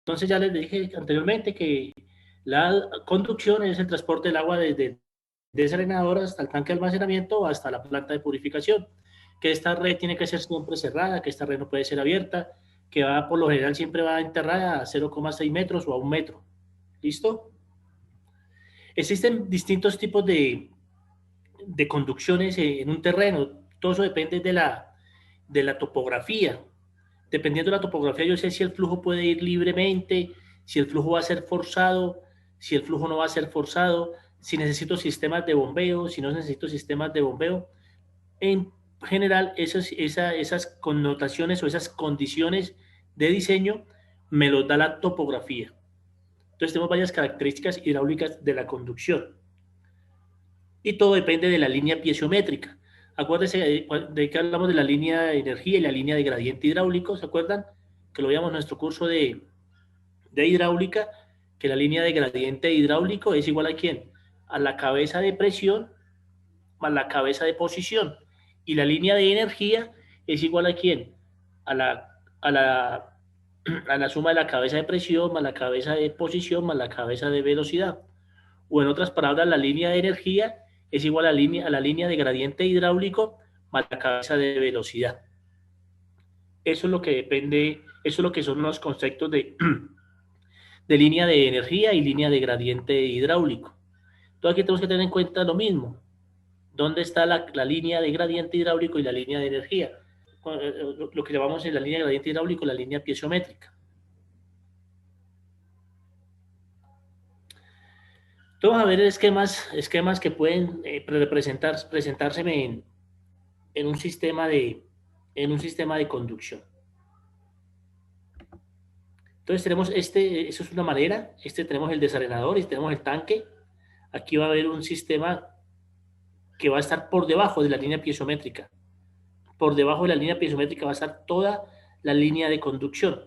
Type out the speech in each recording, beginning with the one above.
Entonces ya les dije anteriormente que la conducción es el transporte del agua desde desalenador hasta el tanque de almacenamiento o hasta la planta de purificación, que esta red tiene que ser siempre cerrada, que esta red no puede ser abierta, que va por lo general siempre va enterrada a 0,6 metros o a 1 metro. ¿Listo? Existen distintos tipos de conducciones en un terreno. Todo eso depende de la topografía. Dependiendo de la topografía, yo sé si el flujo puede ir libremente, si el flujo va a ser forzado, si el flujo no va a ser forzado, si necesito sistemas de bombeo, si no necesito sistemas de bombeo. En general, esas connotaciones o esas condiciones de diseño me los da la topografía. Entonces tenemos varias características hidráulicas de la conducción. Y todo depende de la línea piezométrica. Acuérdense de que hablamos de la línea de energía y la línea de gradiente hidráulico, ¿se acuerdan? Que lo veíamos en nuestro curso de hidráulica, que la línea de gradiente hidráulico es igual a ¿quién? A la cabeza de presión más la cabeza de posición. Y la línea de energía es igual a ¿quién? A a la suma de la cabeza de presión más la cabeza de posición más la cabeza de velocidad. O en otras palabras, la línea de energía es igual a la línea de gradiente hidráulico más la cabeza de velocidad. Eso es lo que depende, eso es lo que son los conceptos de línea de energía y línea de gradiente hidráulico. Entonces aquí tenemos que tener en cuenta lo mismo. ¿Dónde está la línea de gradiente hidráulico y la línea de energía? Lo que llamamos en la línea de gradiente hidráulico la línea piezométrica. Entonces vamos a ver esquemas que pueden presentarse en un sistema en un sistema de conducción. Entonces tenemos eso es una manera, tenemos el desarenador y tenemos el tanque. Aquí va a haber un sistema que va a estar por debajo de la línea piezométrica. Por debajo de la línea piezométrica va a estar toda la línea de conducción.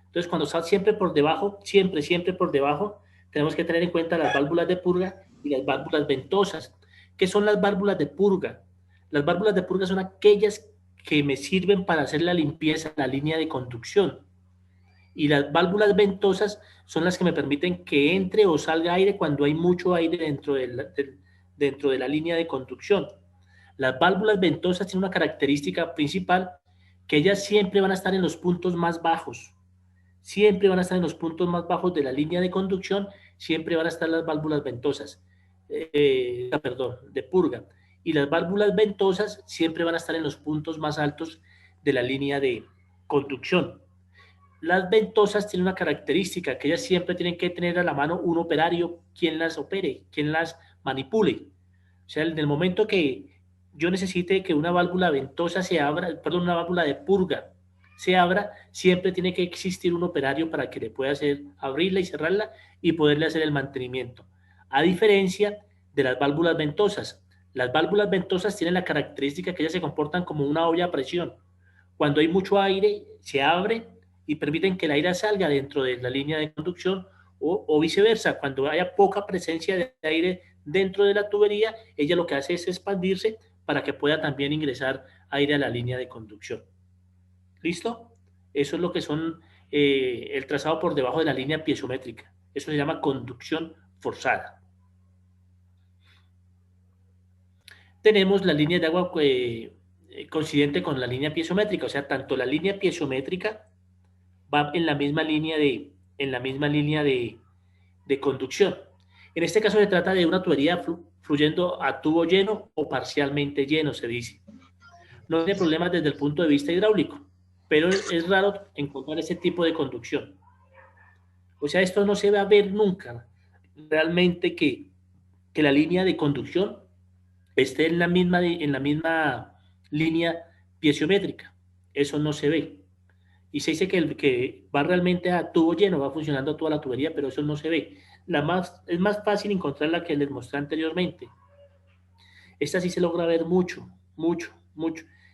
Entonces, cuando está siempre por debajo, siempre por debajo, tenemos que tener en cuenta las válvulas de purga y las válvulas ventosas. ¿Qué son las válvulas de purga? Las válvulas de purga son aquellas que me sirven para hacer la limpieza de la línea de conducción. Y las válvulas ventosas son las que me permiten que entre o salga aire cuando hay mucho aire dentro de la línea de conducción. Las válvulas ventosas tienen una característica principal, que ellas siempre van a estar en los puntos más bajos. Siempre van a estar en los puntos más bajos de la línea de conducción, siempre van a estar las válvulas ventosas, de purga. Y las válvulas ventosas siempre van a estar en los puntos más altos de la línea de conducción. Las ventosas tienen una característica, que ellas siempre tienen que tener a la mano un operario quien las opere, quien las manipule. O sea, en el momento que yo necesite que una válvula ventosa se abra, perdón, una válvula de purga se abra, siempre tiene que existir un operario para que le pueda hacer abrirla y cerrarla y poderle hacer el mantenimiento. A diferencia de las válvulas ventosas. Las válvulas ventosas tienen la característica que ellas se comportan como una olla a presión. Cuando hay mucho aire, se abre y permiten que el aire salga dentro de la línea de conducción o viceversa. Cuando haya poca presencia de aire dentro de la tubería, ella lo que hace es expandirse para que pueda también ingresar aire a la línea de conducción. ¿Listo? Eso es lo que son el trazado por debajo de la línea piezométrica. Eso se llama conducción forzada. Tenemos la línea de agua coincidente con la línea piezométrica, o sea, tanto la línea piezométrica va en la misma línea de conducción. En este caso se trata de una tubería fluyendo a tubo lleno o parcialmente lleno, se dice. No tiene problemas desde el punto de vista hidráulico, pero es raro encontrar ese tipo de conducción. O sea, esto no se va a ver nunca realmente que la línea de conducción esté en la misma línea piezométrica. Eso no se ve. Y se dice que el que va realmente a tubo lleno va funcionando toda la tubería, pero eso no se ve. Es más fácil encontrar la que les mostré anteriormente. Esta sí se logra ver mucho.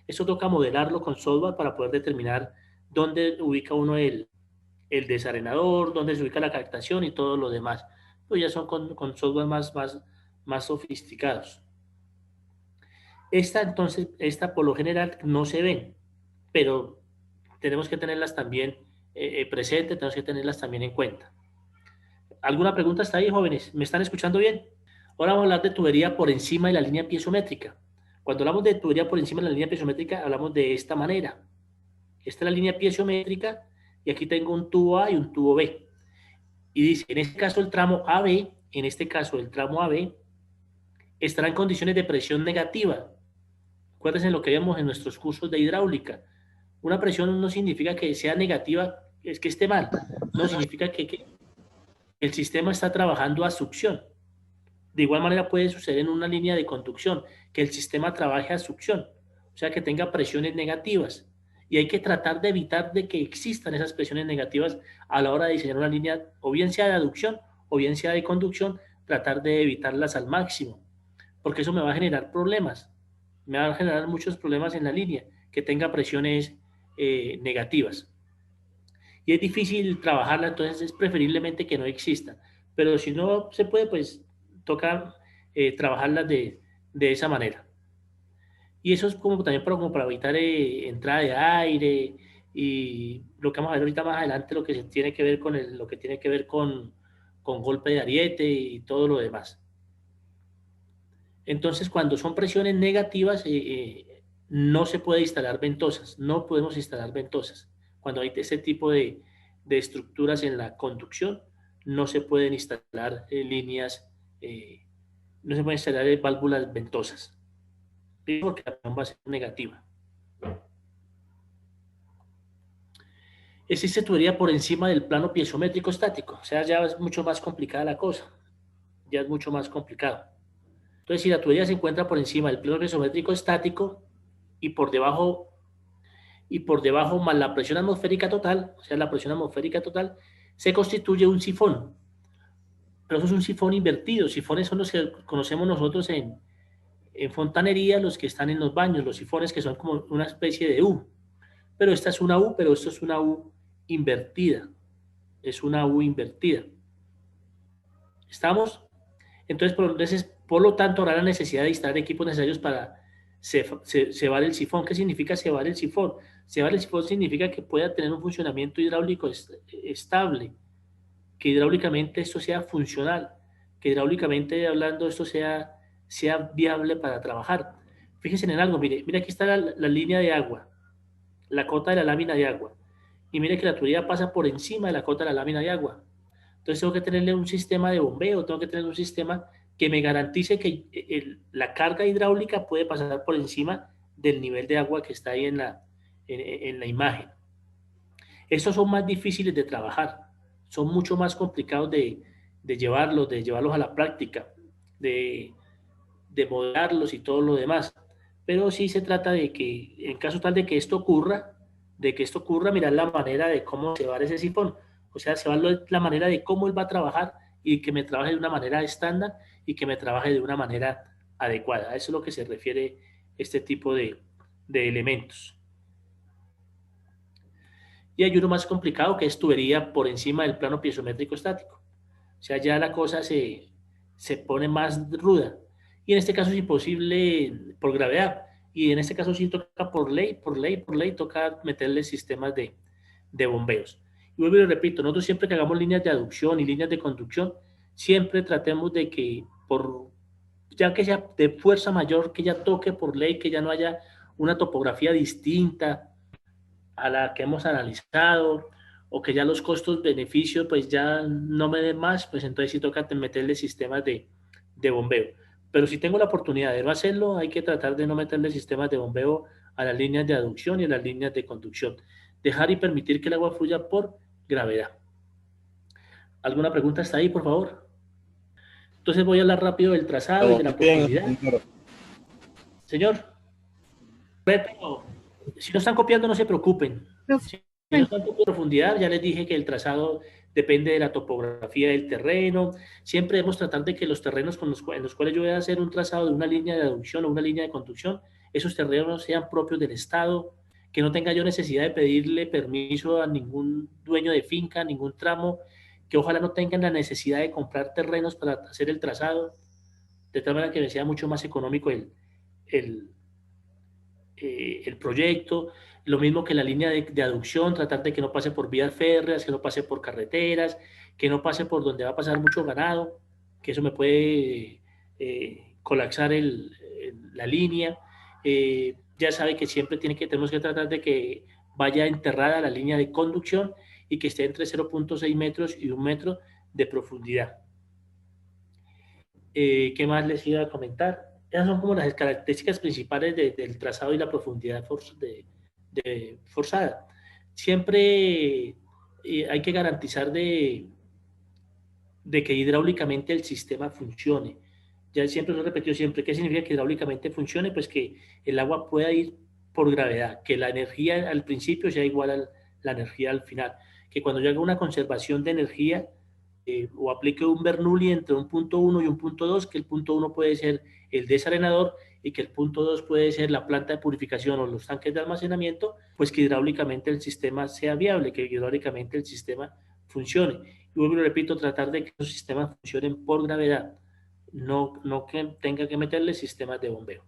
Eso toca modelarlo con software para poder determinar dónde ubica uno el desarenador, dónde se ubica la captación y todo lo demás. Pues ya son con software más sofisticados. Esta por lo general no se ven, pero tenemos que tenerlas también presente, tenemos que tenerlas también en cuenta. ¿Alguna pregunta hasta ahí, jóvenes? ¿Me están escuchando bien? Ahora vamos a hablar de tubería por encima de la línea piezométrica. Cuando hablamos de tubería por encima de la línea piezométrica, hablamos de esta manera. Esta es la línea piezométrica y aquí tengo un tubo A y un tubo B. Y dice, en este caso el tramo AB, en este caso el tramo AB, estará en condiciones de presión negativa. Acuérdense lo que vemos en nuestros cursos de hidráulica. Una presión no significa que sea negativa, es que esté mal. No, significa que el sistema está trabajando a succión. De igual manera puede suceder en una línea de conducción, que el sistema trabaje a succión, o sea, que tenga presiones negativas. Y hay que tratar de evitar de que existan esas presiones negativas a la hora de diseñar una línea, o bien sea de aducción o bien sea de conducción, tratar de evitarlas al máximo, porque eso me va a generar problemas, me va a generar muchos problemas en la línea, que tenga presiones negativas. Y es difícil trabajarla, entonces es preferiblemente que no exista. Pero si no se puede, pues toca trabajarlas de esa manera. Y eso es como también como para evitar entrada de aire y lo que vamos a ver ahorita más adelante, lo que se tiene que ver con lo que tiene que ver con golpe de ariete y todo lo demás. Entonces, cuando son presiones negativas, no se puede instalar ventosas, no podemos instalar ventosas. Cuando hay ese tipo de estructuras en la conducción, no se pueden instalar líneas, no se pueden instalar válvulas ventosas, porque la presión va a ser negativa. Existe tubería por encima del plano piezométrico estático, o sea, ya es mucho más complicada la cosa, ya es mucho más complicado. Entonces, si la tubería se encuentra por encima del plano piezométrico estático y por debajo más la presión atmosférica total, o sea, la presión atmosférica total, se constituye un sifón. Pero eso es un sifón invertido. Sifones son los que conocemos nosotros en fontanería, los que están en los baños, los sifones que son como una especie de U. Pero esta es una U, pero esto es una U invertida. Es una U invertida. ¿Estamos? Entonces, por lo tanto, habrá la necesidad de instalar equipos necesarios para cebar el sifón. ¿Qué significa cebar el sifón? Cebar el sifón significa que pueda tener un funcionamiento hidráulico estable, que hidráulicamente esto sea funcional, que hidráulicamente hablando esto sea viable para trabajar. Fíjense en algo, mire aquí está la línea de agua, la cota de la lámina de agua, y mire que la tubería pasa por encima de la cota de la lámina de agua. Entonces tengo que tenerle un sistema de bombeo, tengo que tener un sistema que me garantice que la carga hidráulica puede pasar por encima del nivel de agua que está ahí en la imagen. Estos son más difíciles de trabajar, son mucho más complicados de llevarlos a la práctica, de modelarlos y todo lo demás. Pero sí se trata de que, en caso tal de que esto ocurra, mirar la manera de cómo llevar ese sifón. O sea, se va la manera de cómo él va a trabajar y que me trabaje de una manera estándar y que me trabaje de una manera adecuada. A eso es lo que se refiere este tipo de elementos. Y hay uno más complicado que es tubería por encima del plano piezométrico estático. O sea, ya la cosa se pone más ruda. Y en este caso es imposible por gravedad. Y en este caso sí toca por ley, toca meterle sistemas de bombeos. Y vuelvo y lo repito, nosotros siempre que hagamos líneas de aducción y líneas de conducción, siempre tratemos de que ya que sea de fuerza mayor, que ya toque por ley, que ya no haya una topografía distinta a la que hemos analizado, o que ya los costos-beneficios pues ya no me den más, pues entonces sí toca meterle sistemas de bombeo. Pero si tengo la oportunidad de no hacerlo, hay que tratar de no meterle sistemas de bombeo a las líneas de aducción y a las líneas de conducción. Dejar y permitir que el agua fluya por gravedad. ¿Alguna pregunta hasta ahí, por favor? Entonces voy a hablar rápido del trazado y de la profundidad. Señor, si no están copiando, no se preocupen. Si no están copiando profundidad, ya les dije que el trazado depende de la topografía del terreno. Siempre debemos tratar de que los terrenos en los cuales yo voy a hacer un trazado de una línea de aducción o una línea de conducción, esos terrenos sean propios del Estado, que no tenga yo necesidad de pedirle permiso a ningún dueño de finca, ningún tramo, que ojalá no tengan la necesidad de comprar terrenos para hacer el trazado, de tal manera que me sea mucho más económico el proyecto. Lo mismo que la línea de aducción, tratar de que no pase por vías férreas, que no pase por carreteras, que no pase por donde va a pasar mucho ganado, que eso me puede colapsar la línea. Ya sabe que siempre tenemos que tratar de que vaya enterrada la línea de conducción y que esté entre 0.6 metros y 1 metro de profundidad. ¿Qué más les iba a comentar? Esas son como las características principales del trazado y la profundidad forzada. Siempre hay que garantizar de que hidráulicamente el sistema funcione. Ya siempre lo he repetido siempre, ¿qué significa que hidráulicamente funcione? Pues que el agua pueda ir por gravedad, que la energía al principio sea igual a la energía al final, que cuando yo haga una conservación de energía o aplique un Bernoulli entre un punto 1 y un punto 2, que el punto 1 puede ser el desarenador y que el punto 2 puede ser la planta de purificación o los tanques de almacenamiento, pues que hidráulicamente el sistema sea viable, que hidráulicamente el sistema funcione. Y vuelvo y repito, tratar de que los sistemas funcionen por gravedad, no que tenga que meterle sistemas de bombeo.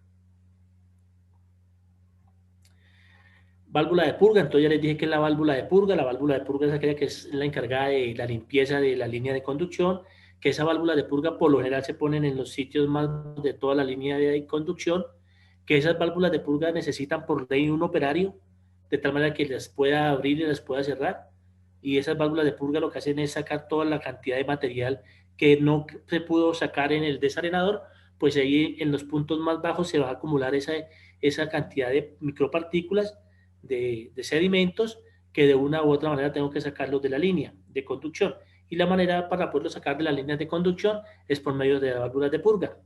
Válvula de purga, entonces ya les dije que es la válvula de purga. La válvula de purga es aquella que es la encargada de la limpieza de la línea de conducción, que esa válvula de purga por lo general se ponen en los sitios más de toda la línea de conducción, que esas válvulas de purga necesitan por ley un operario, de tal manera que las pueda abrir y las pueda cerrar. Y esas válvulas de purga lo que hacen es sacar toda la cantidad de material que no se pudo sacar en el desarenador, pues ahí en los puntos más bajos se va a acumular esa cantidad de micropartículas de sedimentos que de una u otra manera tengo que sacarlos de la línea de conducción. Y la manera para poderlo sacar de las líneas de conducción es por medio de las válvulas de purga.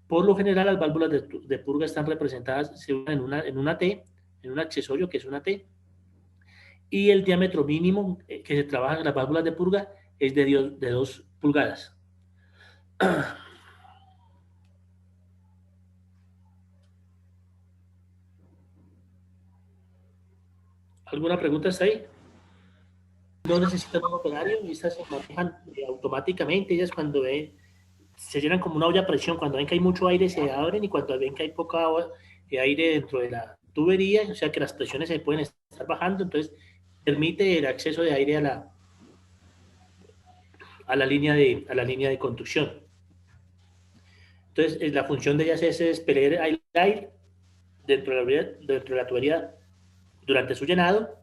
Por lo general, las válvulas de purga están representadas en una T, en un accesorio que es una T, y el diámetro mínimo que se trabaja en las válvulas de purga es de 2 pulgadas. ¿Alguna pregunta hasta ahí? No necesitan un operario y estas se manejan automáticamente. Ellas cuando se llenan como una olla a presión, cuando ven que hay mucho aire se abren y cuando ven que hay poca aire dentro de la tubería, o sea que las presiones se pueden estar bajando, entonces permite el acceso de aire a la línea de conducción. Entonces la función de ellas es expeler el aire dentro de la tubería durante su llenado.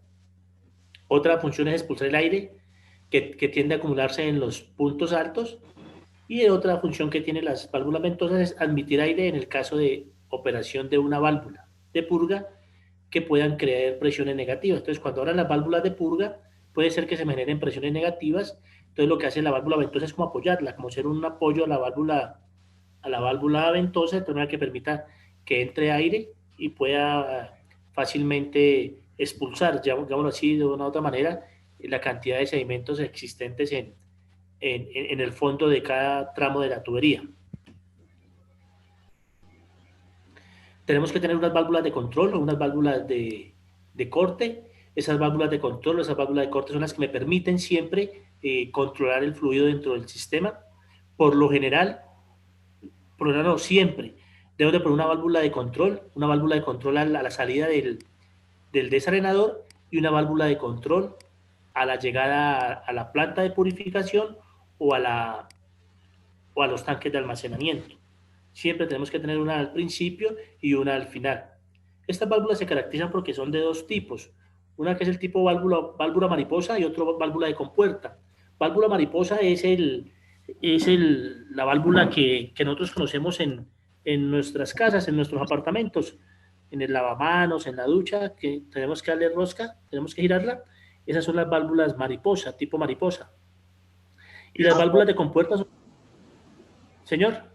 Otra función es expulsar el aire que tiende a acumularse en los puntos altos. Y otra función que tienen las válvulas ventosas es admitir aire en el caso de operación de una válvula de purga que puedan crear presiones negativas. Entonces, cuando abran las válvulas de purga, puede ser que se generen presiones negativas. Entonces, lo que hace la válvula ventosa es como apoyarla, como ser un apoyo a la válvula ventosa, de manera que permita que entre aire y pueda fácilmente expulsar, digámoslo así, de una u otra manera, la cantidad de sedimentos existentes en el fondo de cada tramo de la tubería. Tenemos que tener unas válvulas de control o unas válvulas de corte. Esas válvulas de control, esas válvulas de corte son las que me permiten siempre controlar el fluido dentro del sistema. Por lo general, no, siempre, debo de poner una válvula de control a la salida del desarenador y una válvula de control a la llegada a la planta de purificación o o a los tanques de almacenamiento. Siempre tenemos que tener una al principio y una al final. Estas válvulas se caracterizan porque son de dos tipos. Una que es el tipo válvula mariposa y otra válvula de compuerta. Válvula mariposa la válvula que nosotros conocemos en nuestras casas, en nuestros apartamentos, en el lavamanos, en la ducha, que tenemos que darle rosca, tenemos que girarla. Esas son las válvulas mariposa, tipo mariposa. Y las válvulas de compuerta son, señor,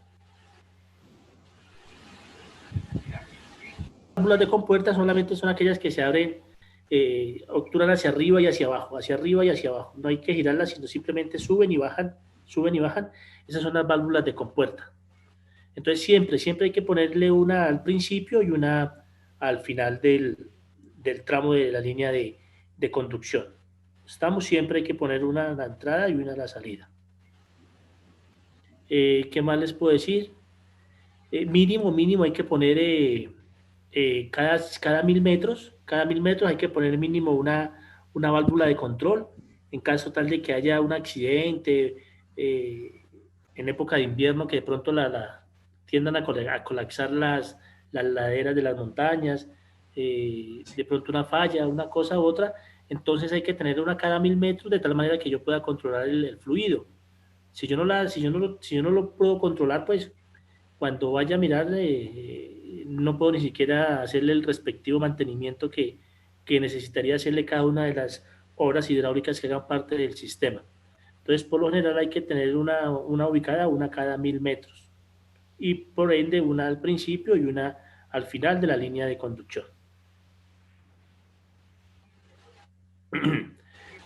válvulas de compuerta solamente son aquellas que se abren, obturan hacia arriba y hacia abajo, hacia arriba y hacia abajo. No hay que girarlas, sino simplemente suben y bajan, suben y bajan. Esas son las válvulas de compuerta. Entonces siempre hay que ponerle una al principio y una al final del tramo de la línea de conducción. Estamos siempre hay que poner una a la entrada y una a la salida. ¿Qué más les puedo decir? Mínimo hay que poner cada 1000 metros, cada 1000 metros hay que poner mínimo una válvula de control en caso tal de que haya un accidente en época de invierno que de pronto tiendan a colapsar las laderas de las montañas, de pronto una falla, una cosa u otra, entonces hay que tener una cada 1000 metros de tal manera que yo pueda controlar el fluido. Si yo no lo puedo controlar, pues cuando vaya a mirar, no puedo ni siquiera hacerle el respectivo mantenimiento que necesitaría hacerle cada una de las obras hidráulicas que hagan parte del sistema. Entonces, por lo general hay que tener una ubicada, una cada 1000 metros. Y por ende, una al principio y una al final de la línea de conducción.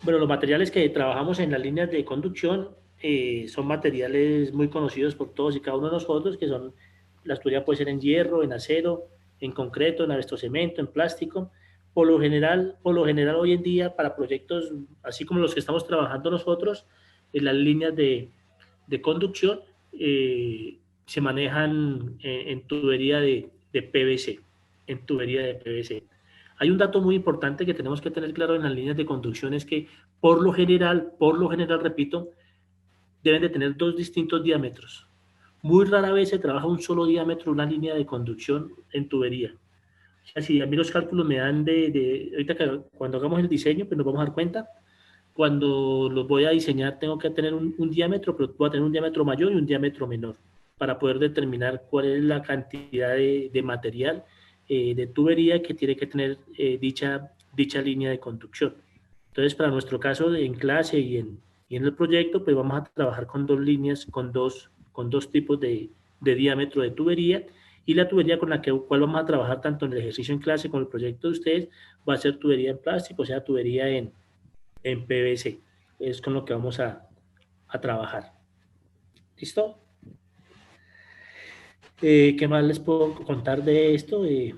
Bueno, los materiales que trabajamos en las líneas de conducción son materiales muy conocidos por todos y cada uno de nosotros, que son, la tubería puede ser en hierro, en acero, en concreto, en aerostocemento, en plástico. Por lo general hoy en día, para proyectos así como los que estamos trabajando nosotros, en las líneas de conducción se manejan en tubería de PVC, en tubería de PVC. Hay un dato muy importante que tenemos que tener claro en las líneas de conducción, es que por lo general, repito, deben de tener dos distintos diámetros. Muy rara vez se trabaja un solo diámetro, una línea de conducción en tubería. O sea, si a mí los cálculos me dan ahorita que cuando hagamos el diseño, pues nos vamos a dar cuenta, cuando los voy a diseñar tengo que tener un diámetro, pero voy a tener un diámetro mayor y un diámetro menor para poder determinar cuál es la cantidad de material de tubería que tiene que tener dicha línea de conducción. Entonces, para nuestro caso en clase y en el proyecto, pues vamos a trabajar con dos líneas, con dos tipos de diámetro de tubería, y la tubería con la cual vamos a trabajar tanto en el ejercicio en clase como en el proyecto de ustedes va a ser tubería en plástico, o sea, tubería en PVC. Es con lo que vamos a trabajar. ¿Listo? ¿Qué más les puedo contar de esto? Eh,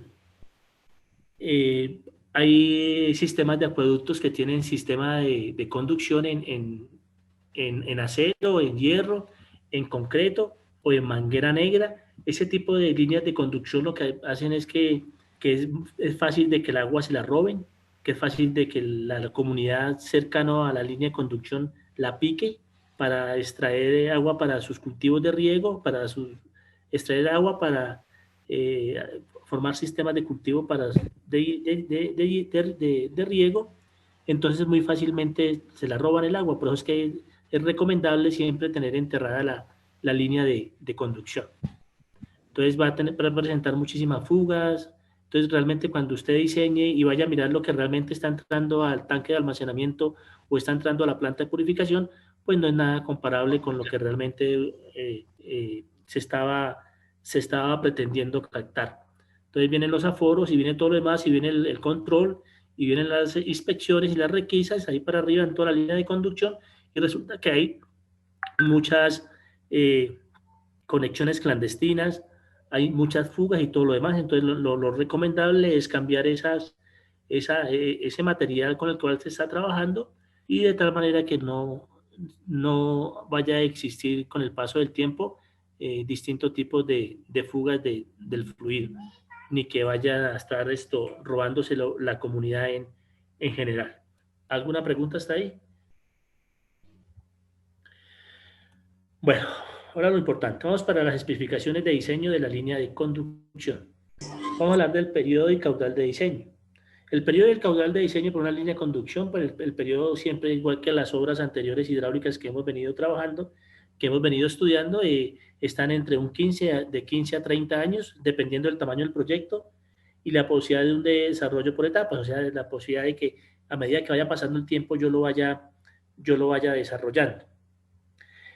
hay sistemas de acueductos que tienen sistema de conducción en acero, en hierro, en concreto o en manguera negra. Ese tipo de líneas de conducción lo que hacen es que es fácil de que el agua se la roben, que es fácil de que la comunidad cercana a la línea de conducción la pique para extraer agua para sus cultivos de riego, extraer agua para formar sistemas de cultivo de riego. Entonces muy fácilmente se la roban el agua, por eso es que es recomendable siempre tener enterrada la línea de conducción. Entonces va a presentar muchísimas fugas. Entonces realmente cuando usted diseñe y vaya a mirar lo que realmente está entrando al tanque de almacenamiento o está entrando a la planta de purificación, pues no es nada comparable con lo que realmente se estaba pretendiendo captar. Entonces vienen los aforos y viene todo lo demás y viene el control y vienen las inspecciones y las requisas ahí para arriba en toda la línea de conducción, y resulta que hay muchas conexiones clandestinas, hay muchas fugas y todo lo demás. Entonces lo recomendable es cambiar ese material con el cual se está trabajando, y de tal manera que no vaya a existir con el paso del tiempo distintos tipos de fugas del fluido, ni que vaya a estar robándose la comunidad en general. ¿Alguna pregunta hasta ahí? Bueno, ahora lo importante. Vamos para las especificaciones de diseño de la línea de conducción. Vamos a hablar del periodo y caudal de diseño. El periodo y el caudal de diseño por una línea de conducción, pues el periodo siempre, igual que las obras anteriores hidráulicas que hemos venido trabajando, que hemos venido estudiando, están entre de 15 a 30 años, dependiendo del tamaño del proyecto y la posibilidad de un desarrollo por etapas, o sea, la posibilidad de que a medida que vaya pasando el tiempo yo lo vaya desarrollando.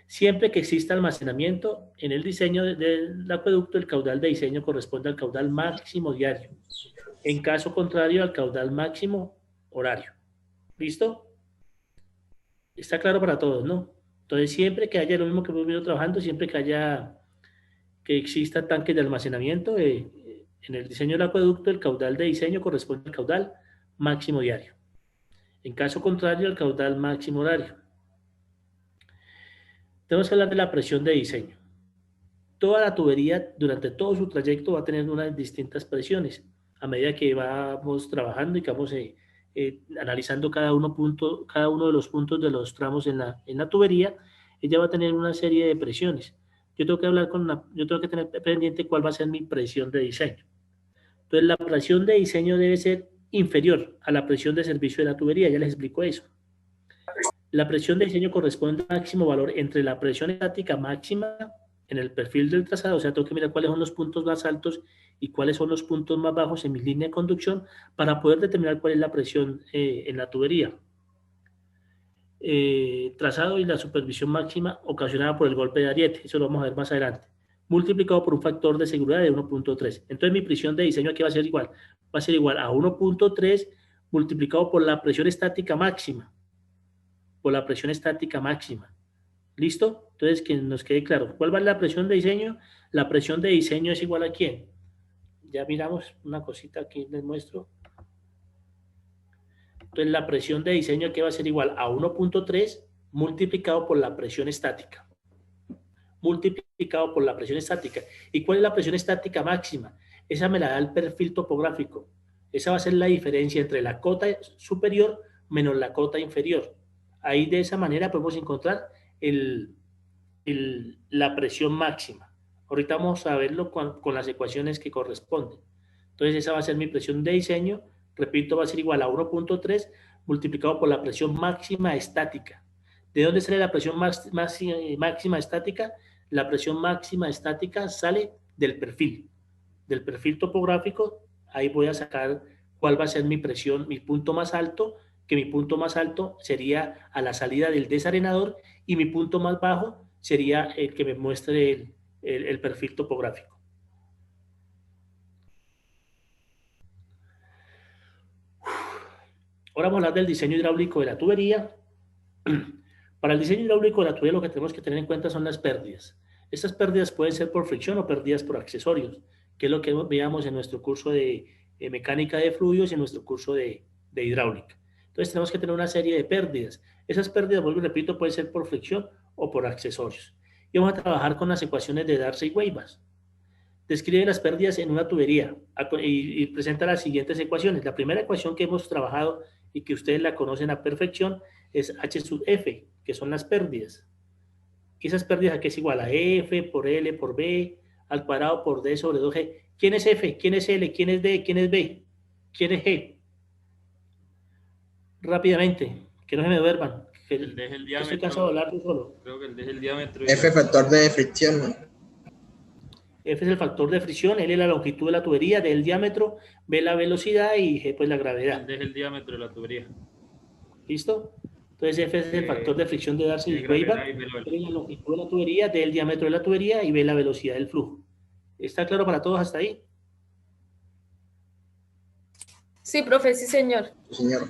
Siempre que exista almacenamiento en el diseño del acueducto, el caudal de diseño corresponde al caudal máximo diario. En caso contrario, al caudal máximo horario. ¿Listo? Está claro para todos, ¿no? Entonces, siempre que haya lo mismo que hemos venido trabajando, siempre que exista tanques de almacenamiento, en el diseño del acueducto, el caudal de diseño corresponde al caudal máximo diario. En caso contrario, al caudal máximo horario. Tenemos que hablar de la presión de diseño. Toda la tubería durante todo su trayecto va a tener unas distintas presiones. a medida que vamos trabajando y que vamos analizando cada uno de los puntos de los tramos en la tubería, ella va a tener una serie de presiones. Yo tengo que tener pendiente cuál va a ser mi presión de diseño. Entonces, la presión de diseño debe ser inferior a la presión de servicio de la tubería, ya les explico eso. La presión de diseño corresponde al máximo valor entre la presión estática máxima en el perfil del trazado, o sea, tengo que mirar cuáles son los puntos más altos y cuáles son los puntos más bajos en mi línea de conducción para poder determinar cuál es la presión en la tubería. Trazado y la supervisión máxima ocasionada por el golpe de ariete, eso lo vamos a ver más adelante, multiplicado por un factor de seguridad de 1.3. Entonces mi presión de diseño aquí va a ser igual a 1.3 multiplicado por la presión estática máxima, ¿Listo? Entonces, que nos quede claro. ¿Cuál va a ser la presión de diseño? La presión de diseño es igual a ¿quién? Ya miramos una cosita aquí, les muestro. Entonces, la presión de diseño aquí va a ser igual a 1.3 multiplicado por la presión estática. Multiplicado por la presión estática. ¿Y cuál es la presión estática máxima? Esa me la da el perfil topográfico. Esa va a ser la diferencia entre la cota superior menos la cota inferior. Ahí de esa manera podemos encontrar la presión máxima. Ahorita vamos a verlo con las ecuaciones que corresponden. Entonces esa va a ser mi presión de diseño. Repito, va a ser igual a 1.3 multiplicado por la presión máxima estática. ¿De dónde sale la presión máxima estática? La presión máxima estática sale del perfil topográfico. Ahí voy a sacar cuál va a ser mi presión, mi punto más alto, que mi punto más alto sería a la salida del desarenador y mi punto más bajo sería el que me muestre el perfil topográfico. Ahora vamos a hablar del diseño hidráulico de la tubería. Para el diseño hidráulico de la tubería lo que tenemos que tener en cuenta son las pérdidas. Estas pérdidas pueden ser por fricción o pérdidas por accesorios, que es lo que veíamos en nuestro curso de mecánica de fluidos y en nuestro curso de hidráulica. Entonces tenemos que tener una serie de pérdidas. Esas pérdidas, vuelvo y repito, pueden ser por fricción o por accesorios. Y vamos a trabajar con las ecuaciones de Darcy y Weibach. Describe las pérdidas en una tubería y presenta las siguientes ecuaciones. La primera ecuación que hemos trabajado y que ustedes la conocen a perfección es H sub F, que son las pérdidas. Y esas pérdidas aquí es igual a F por L por B al cuadrado por D sobre 2G. ¿Quién es F? ¿Quién es L? ¿Quién es D? ¿Quién es B? ¿Quién es G? Rápidamente, que no se me duerman. El D es el diámetro. Estoy cansado de hablar tú solo. Creo que el D es el diámetro. F factor de fricción, ¿no? F es el factor de fricción, L es la longitud de la tubería, D el diámetro, B la velocidad y G pues la gravedad. El D es el diámetro de la tubería. ¿Listo? Entonces F es el factor de fricción de Darcy y Weibach, L es la longitud de la tubería, D el diámetro de la tubería y B la velocidad del flujo. ¿Está claro para todos hasta ahí? Sí, profe, sí, señor. Sí, señor.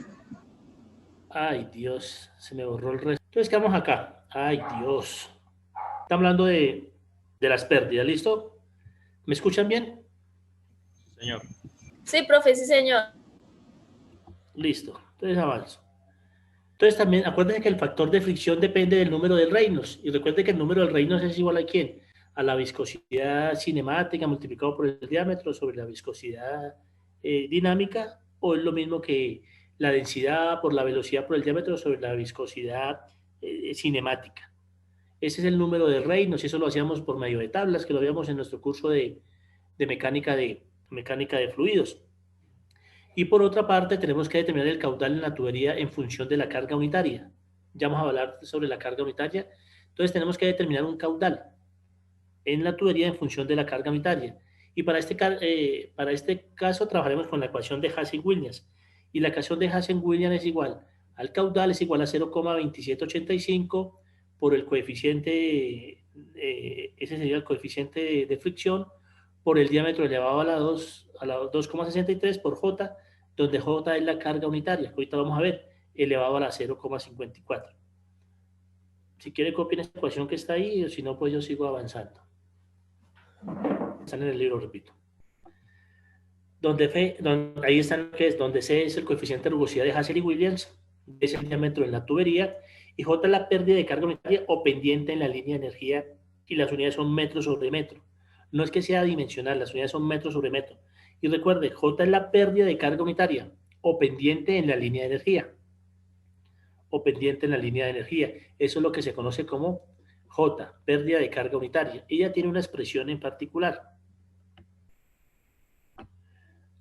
Ay, Dios, se me borró el resto. Entonces, quedamos acá. Ay, Dios. Estamos hablando de las pérdidas, ¿listo? ¿Me escuchan bien? Señor. Sí, profe, sí, señor. Listo. Entonces avanzo. Entonces también acuérdense que el factor de fricción depende del número de Reynolds. Y recuerden que el número de Reynolds es igual a ¿quién? A la viscosidad cinemática multiplicado por el diámetro sobre la viscosidad dinámica, o es lo mismo que la densidad por la velocidad por el diámetro sobre la viscosidad cinemática. Ese es el número de Reynolds y eso lo hacíamos por medio de tablas, que lo veíamos en nuestro curso de mecánica de fluidos. Y por otra parte, tenemos que determinar el caudal en la tubería en función de la carga unitaria. Ya vamos a hablar sobre la carga unitaria. Entonces, tenemos que determinar un caudal en la tubería en función de la carga unitaria. Y para este caso, trabajaremos con la ecuación de Hazen-Williams. Y la ecuación de Hazen-Williams es igual al caudal, es igual a 0,2785 por el coeficiente, ese sería el coeficiente de fricción, por el diámetro elevado a la 2,63 por J, donde J es la carga unitaria, que ahorita vamos a ver, elevado a la 0,54. Si quiere copien esta ecuación que está ahí, o si no, pues yo sigo avanzando. Están en el libro, repito. Ahí están, que es donde C es el coeficiente de rugosidad de Hazen y Williams, es el diámetro en la tubería, y J es la pérdida de carga unitaria o pendiente en la línea de energía, y las unidades son metros sobre metro. No es que sea dimensional, las unidades son metros sobre metro. Y recuerde, J es la pérdida de carga unitaria o pendiente en la línea de energía. O pendiente en la línea de energía. Eso es lo que se conoce como J, pérdida de carga unitaria. Ella tiene una expresión en particular.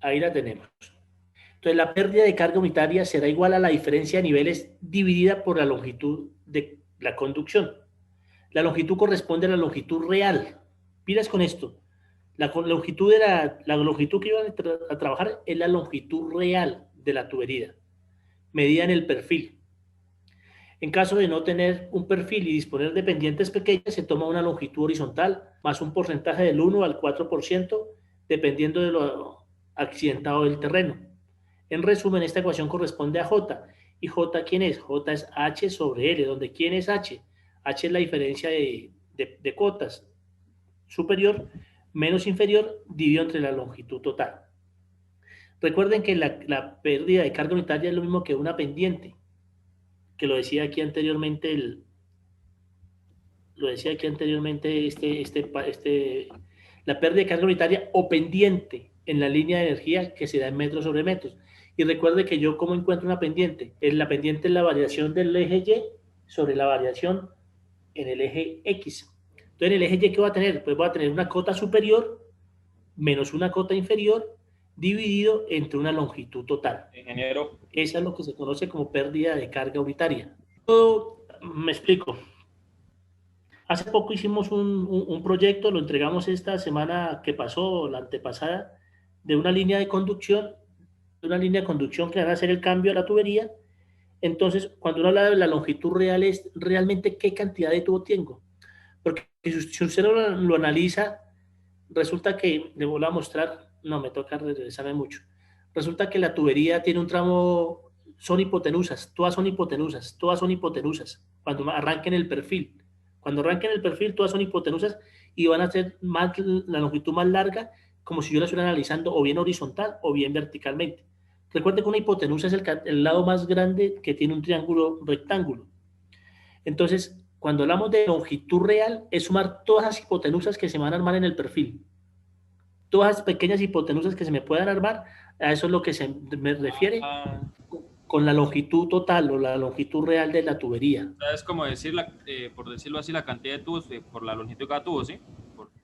Ahí la tenemos. Entonces, la pérdida de carga unitaria será igual a la diferencia de niveles dividida por la longitud de la conducción. La longitud corresponde a la longitud real. Pilas con esto. La longitud que iban a trabajar es la longitud real de la tubería, medida en el perfil. En caso de no tener un perfil y disponer de pendientes pequeñas, se toma una longitud horizontal más un porcentaje del 1 al 4%, dependiendo de lo accidentado del terreno. En resumen, esta ecuación corresponde a J. ¿Y J quién es? J es H sobre L, donde ¿quién es H? H es la diferencia de cotas. Superior menos inferior dividido entre la longitud total. Recuerden que la pérdida de carga unitaria es lo mismo que una pendiente, que lo decía aquí anteriormente la pérdida de carga unitaria o pendiente en la línea de energía que se da en metros sobre metros. Y recuerde que yo, ¿cómo encuentro una pendiente? La pendiente es la variación del eje Y sobre la variación en el eje X. Entonces, en el eje Y, ¿qué voy a tener? Pues voy a tener una cota superior menos una cota inferior dividido entre una longitud total. Ingeniero. Esa es lo que se conoce como pérdida de carga unitaria. Todo, me explico. Hace poco hicimos un proyecto, lo entregamos esta semana que pasó, la antepasada, de una línea de conducción que va a hacer el cambio a la tubería. Entonces, cuando uno habla de la longitud real, es realmente qué cantidad de tubo tengo. Porque si usted lo analiza, resulta que, le voy a mostrar, no, me toca regresarme mucho. Resulta que la tubería tiene un tramo, son hipotenusas, todas son hipotenusas, cuando arranquen el perfil. Cuando arranquen el perfil, todas son hipotenusas y van a ser la longitud más larga, como si yo la estuviera analizando o bien horizontal o bien verticalmente. Recuerde que una hipotenusa es el lado más grande que tiene un triángulo rectángulo. Entonces, cuando hablamos de longitud real, es sumar todas las hipotenusas que se van a armar en el perfil. Todas las pequeñas hipotenusas que se me puedan armar, a eso es lo que se me refiere con la longitud total o la longitud real de la tubería. Es como decir, por decirlo así, la cantidad de tubos por la longitud de cada tubo, ¿sí?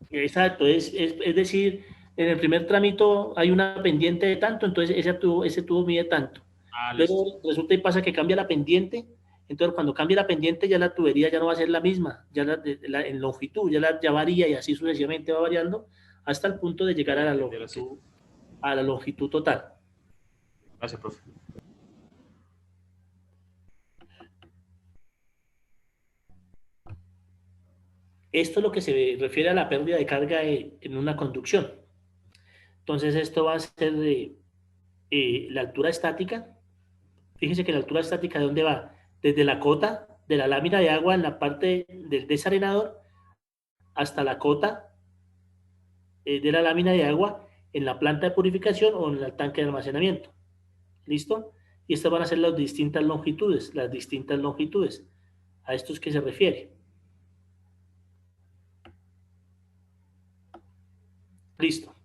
Exacto, es decir, en el primer trámite hay una pendiente de tanto, entonces ese tubo mide tanto. Luego resulta y pasa que cambia la pendiente, entonces cuando cambia la pendiente ya la tubería ya no va a ser la misma, ya en longitud ya varía y así sucesivamente va variando hasta el punto de llegar a la longitud total. Gracias, profe. Esto es lo que se refiere a la pérdida de carga en una conducción. Entonces esto va a ser la altura estática. Fíjese que la altura estática, ¿de dónde va? Desde la cota de la lámina de agua en la parte del desarenador hasta la cota de la lámina de agua en la planta de purificación o en el tanque de almacenamiento. ¿Listo? Y estas van a ser las distintas longitudes. A esto es que se refiere. Listo.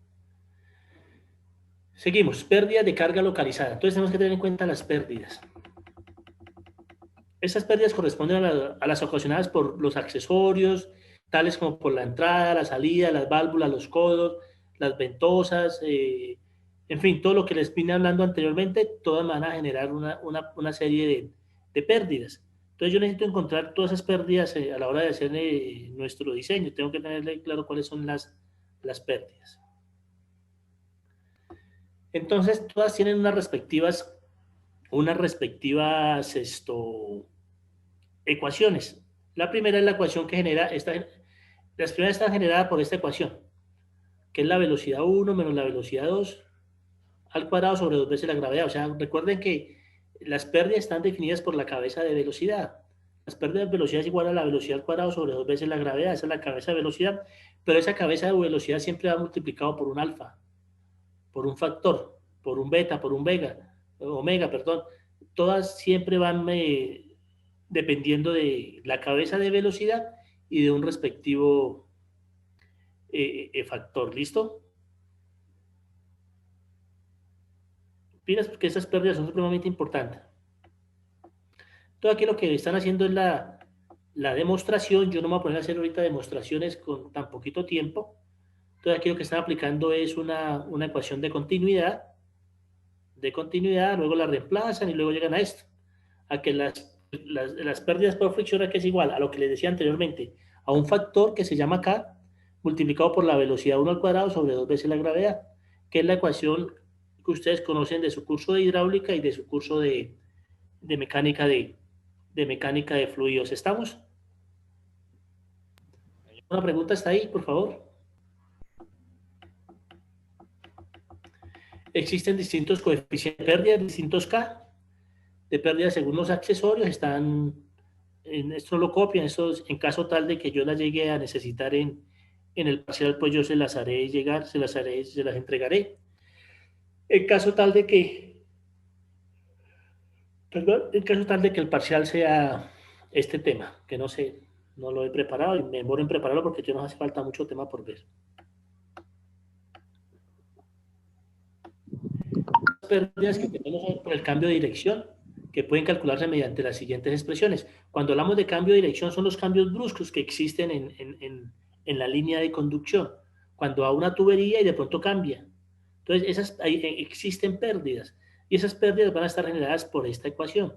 Seguimos. Pérdida de carga localizada. Entonces tenemos que tener en cuenta las pérdidas. Estas pérdidas corresponden a las ocasionadas por los accesorios, tales como por la entrada, la salida, las válvulas, los codos, las ventosas, en fin, todo lo que les vine hablando anteriormente, todas van a generar una serie de pérdidas. Entonces yo necesito encontrar todas esas pérdidas a la hora de hacer nuestro diseño. Tengo que tenerle claro cuáles son las pérdidas. Entonces todas tienen unas respectivas ecuaciones. La primera es la ecuación que genera las primeras están generadas por esta ecuación, que es la velocidad 1 menos la velocidad 2 al cuadrado sobre 2 veces la gravedad. O sea, recuerden que las pérdidas están definidas por la cabeza de velocidad. Las pérdidas de velocidad es igual a la velocidad al cuadrado sobre 2 veces la gravedad. Esa es la cabeza de velocidad, pero esa cabeza de velocidad siempre va multiplicado por un alfa, por un factor, por un beta, por un omega, perdón. Todas siempre van dependiendo de la cabeza de velocidad y de un respectivo factor. ¿Listo? pilas porque esas pérdidas son supremamente importantes. Todo aquí lo que están haciendo es la demostración. Yo no me voy a poner a hacer ahorita demostraciones con tan poquito tiempo. Todo aquí lo que están aplicando es una ecuación de continuidad, luego la reemplazan y luego llegan a esto, a que las pérdidas por fricción, que es igual a lo que les decía anteriormente, a un factor que se llama K multiplicado por la velocidad 1 al cuadrado sobre 2 veces la gravedad, que es la ecuación que ustedes conocen de su curso de hidráulica y de su curso de mecánica de mecánica de fluidos. ¿Estamos? ¿Una pregunta está ahí, por favor? Existen distintos coeficientes de pérdida, distintos K de pérdida según los accesorios. Esto lo copian, esto en caso tal de que yo las llegue a necesitar en el parcial, pues yo se las haré llegar, se las entregaré. En caso tal de que, perdón, en caso tal de que el parcial sea este tema, que no sé, no lo he preparado y me demoro en prepararlo porque yo nos hace falta mucho tema por ver. Las pérdidas que tenemos por el cambio de dirección, que pueden calcularse mediante las siguientes expresiones. Cuando hablamos de cambio de dirección, son los cambios bruscos que existen en la línea de conducción. Cuando a una tubería y de pronto cambia. Entonces, existen pérdidas. Y esas pérdidas van a estar generadas por esta ecuación.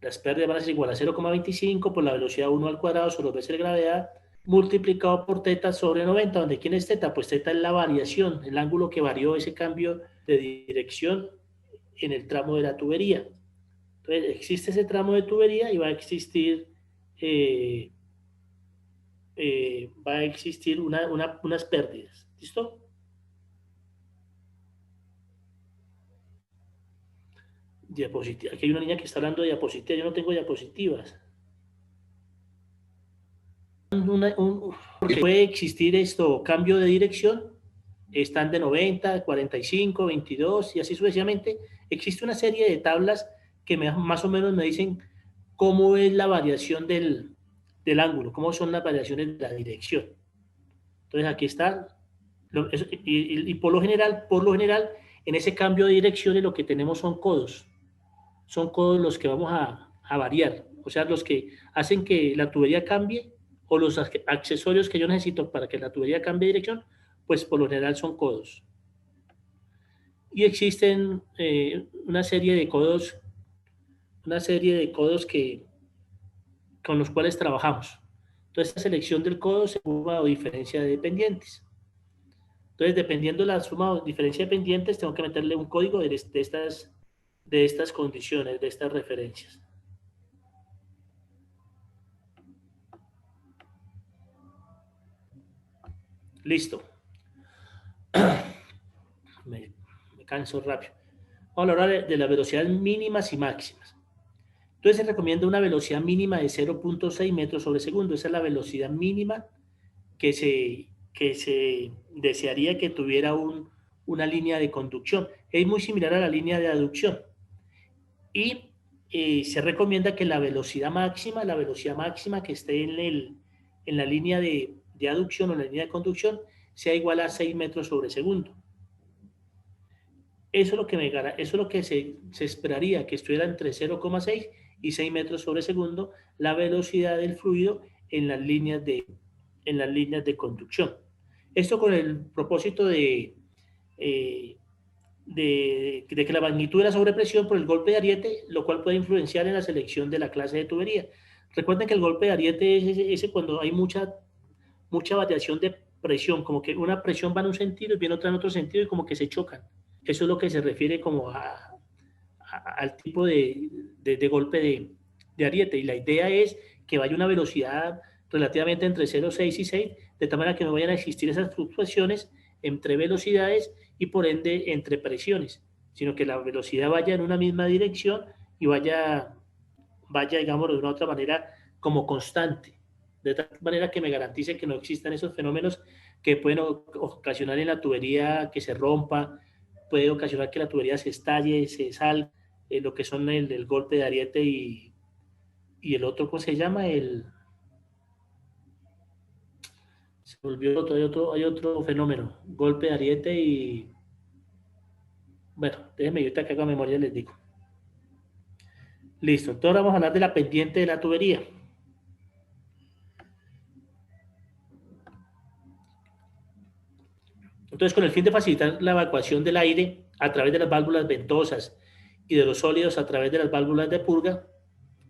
Las pérdidas van a ser igual a 0,25 por la velocidad 1 al cuadrado sobre 2 veces la gravedad, multiplicado por teta sobre 90, donde ¿quién es teta? Pues teta es la variación, el ángulo que varió ese cambio de dirección en el tramo de la tubería. Entonces, existe ese tramo de tubería y va a existir unas pérdidas. ¿Listo? Diapositiva. Aquí hay una niña que está hablando de diapositivas. Yo no tengo diapositivas. Porque puede existir cambio de dirección. Están de 90, 45, 22 y así sucesivamente. Existe una serie de tablas que más o menos me dicen cómo es la variación del ángulo, cómo son las variaciones de la dirección. Entonces aquí está. Y por lo general, en ese cambio de direcciones lo que tenemos son codos. Son codos los que vamos a variar. O sea, los que hacen que la tubería cambie o los accesorios que yo necesito para que la tubería cambie de dirección, pues por lo general son codos. Y existen una serie de codos con los cuales trabajamos. Entonces, la selección del codo se suma o diferencia de dependientes. Entonces, dependiendo de la suma o diferencia de dependientes, tengo que meterle un código de estas condiciones, de estas referencias. Listo. Me canso rápido. Vamos a hablar de las velocidades mínimas y máximas. Entonces se recomienda una velocidad mínima de 0.6 metros sobre segundo. Esa es la velocidad mínima que se desearía que tuviera una línea de conducción. Es muy similar a la línea de aducción. Y se recomienda que la velocidad máxima que esté en la línea de aducción o en la línea de conducción sea igual a 6 metros sobre segundo. Eso es lo que se esperaría, que estuviera entre 0,6 y 6 metros sobre segundo la velocidad del fluido en las líneas de conducción. Esto con el propósito de que la magnitud de la sobrepresión por el golpe de ariete, lo cual puede influenciar en la selección de la clase de tubería. Recuerden que el golpe de ariete es ese cuando hay mucha variación de presión, como que una presión va en un sentido y viene otra en otro sentido y como que se chocan. Eso es lo que se refiere como al tipo de golpe de ariete. Y la idea es que vaya una velocidad relativamente entre 0,6 y 6, de tal manera que no vayan a existir esas fluctuaciones entre velocidades y por ende entre presiones, sino que la velocidad vaya en una misma dirección y vaya digamos, de una otra manera como constante, de tal manera que me garantice que no existan esos fenómenos que pueden ocasionar en la tubería que se rompa, puede ocasionar que la tubería se estalle, se salga, lo que son el golpe de ariete y el otro, ¿cómo se llama? Se volvió hay otro fenómeno, golpe de ariete y Bueno, déjenme ahorita que haga memoria les digo. Listo, entonces vamos a hablar de la pendiente de la tubería. Entonces, con el fin de facilitar la evacuación del aire a través de las válvulas ventosas y de los sólidos a través de las válvulas de purga,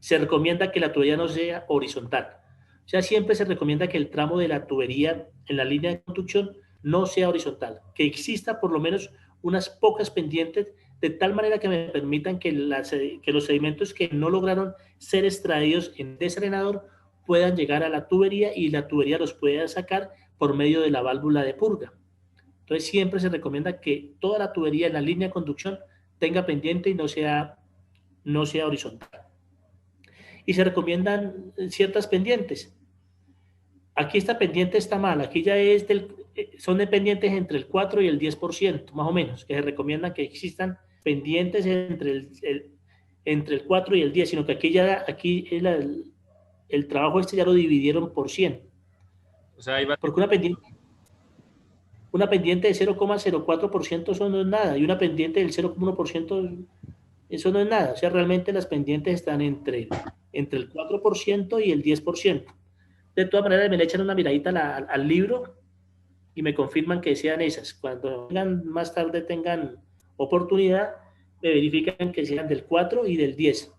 se recomienda que la tubería no sea horizontal. O sea, siempre se recomienda que el tramo de la tubería en la línea de conducción no sea horizontal, que exista por lo menos unas pocas pendientes de tal manera que me permitan que los sedimentos que no lograron ser extraídos en desarenador puedan llegar a la tubería y la tubería los pueda sacar por medio de la válvula de purga. Entonces siempre se recomienda que toda la tubería en la línea de conducción tenga pendiente y no sea horizontal. Y se recomiendan ciertas pendientes. Aquí esta pendiente está mal, aquí ya son de pendientes entre el 4 y el 10%, más o menos, que se recomiendan que existan pendientes entre el 4 y el 10, sino que aquí el trabajo ya lo dividieron por 100. O sea, ahí va. Porque una pendiente de 0,04% eso no es nada, y una pendiente del 0,1% eso no es nada. O sea, realmente las pendientes están entre el 4% y el 10%. De todas maneras, me le echan una miradita al libro y me confirman que sean esas. Cuando más tarde tengan oportunidad, me verifican que sean del 4 y del 10.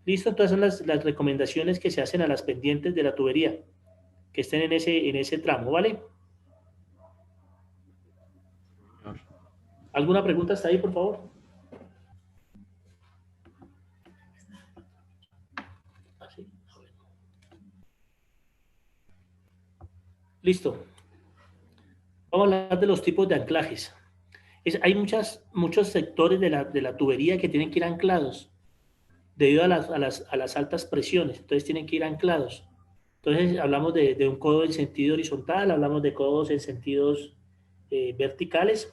Listo, entonces son las recomendaciones que se hacen a las pendientes de la tubería, que estén en ese tramo, ¿vale? ¿Alguna pregunta hasta ahí, por favor? Listo. Vamos a hablar de los tipos de anclajes. Hay muchos sectores de la tubería que tienen que ir anclados debido a las altas presiones. Entonces tienen que ir anclados. Entonces hablamos de un codo en sentido horizontal, hablamos de codos en sentidos verticales.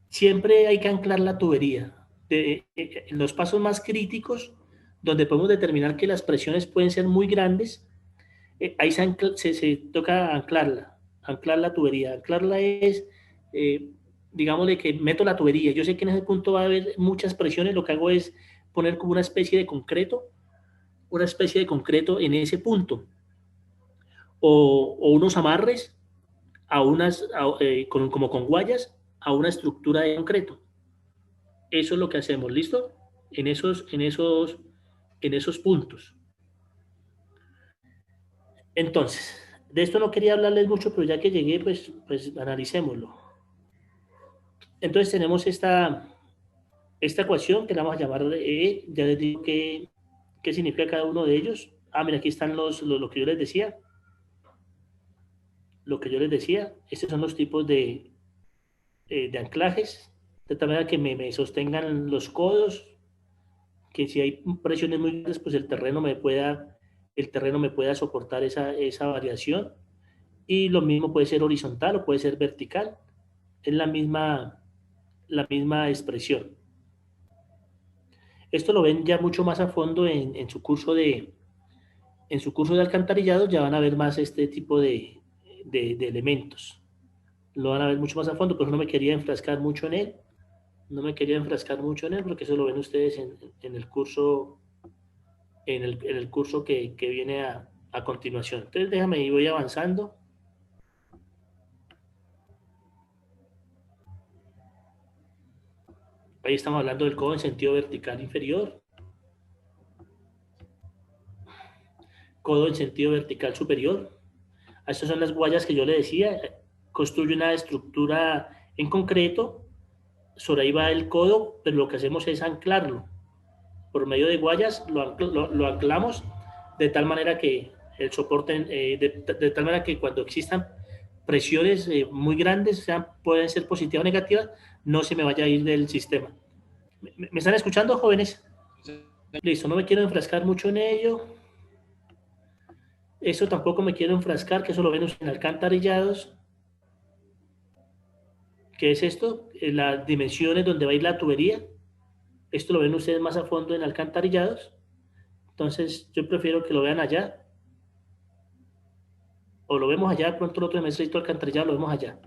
Siempre hay que anclar la tubería. En los pasos más críticos, donde podemos determinar que las presiones pueden ser muy grandes, ahí se toca anclar la tubería. Anclarla es, digámosle que meto la tubería. Yo sé que en ese punto va a haber muchas presiones, lo que hago es poner como una especie de concreto en ese punto. O unos amarres como con guayas a una estructura de concreto. Eso es lo que hacemos, ¿listo? En esos puntos. Entonces, de esto no quería hablarles mucho, pero ya que llegué, pues analicémoslo. Entonces tenemos esta ecuación que la vamos a llamar E. Ya les digo qué significa cada uno de ellos. Mira, aquí están lo que yo les decía. Estos son los tipos de anclajes, de tal manera que me sostengan los codos, que si hay presiones muy grandes, pues el terreno me pueda soportar esa variación. Y lo mismo puede ser horizontal o puede ser vertical. Es la misma expresión. Esto lo ven ya mucho más a fondo en su curso de alcantarillado, ya van a ver más este tipo de elementos. Lo van a ver mucho más a fondo, pero no me quería enfrascar mucho en él. Porque eso lo ven ustedes en el curso que viene a continuación. Entonces déjame y voy avanzando. Ahí estamos hablando del codo en sentido vertical inferior, codo en sentido vertical superior. Estas son las guayas que yo le decía. Construye una estructura en concreto, sobre ahí va el codo, pero lo que hacemos es anclarlo. Por medio de guayas lo anclamos de tal manera que el soporte, de tal manera que cuando existan presiones muy grandes, pueden ser positivas o negativas, no se me vaya a ir del sistema. ¿Me están escuchando, jóvenes? Listo, no me quiero enfrascar mucho en ello. Eso tampoco me quiero enfrascar, que eso lo ven en alcantarillados. ¿Qué es esto? Las dimensiones donde va a ir la tubería. Esto lo ven ustedes más a fondo en alcantarillados. Entonces, yo prefiero que lo vean allá. O lo vemos allá, pronto el otro semestre alcantarillado lo vemos allá.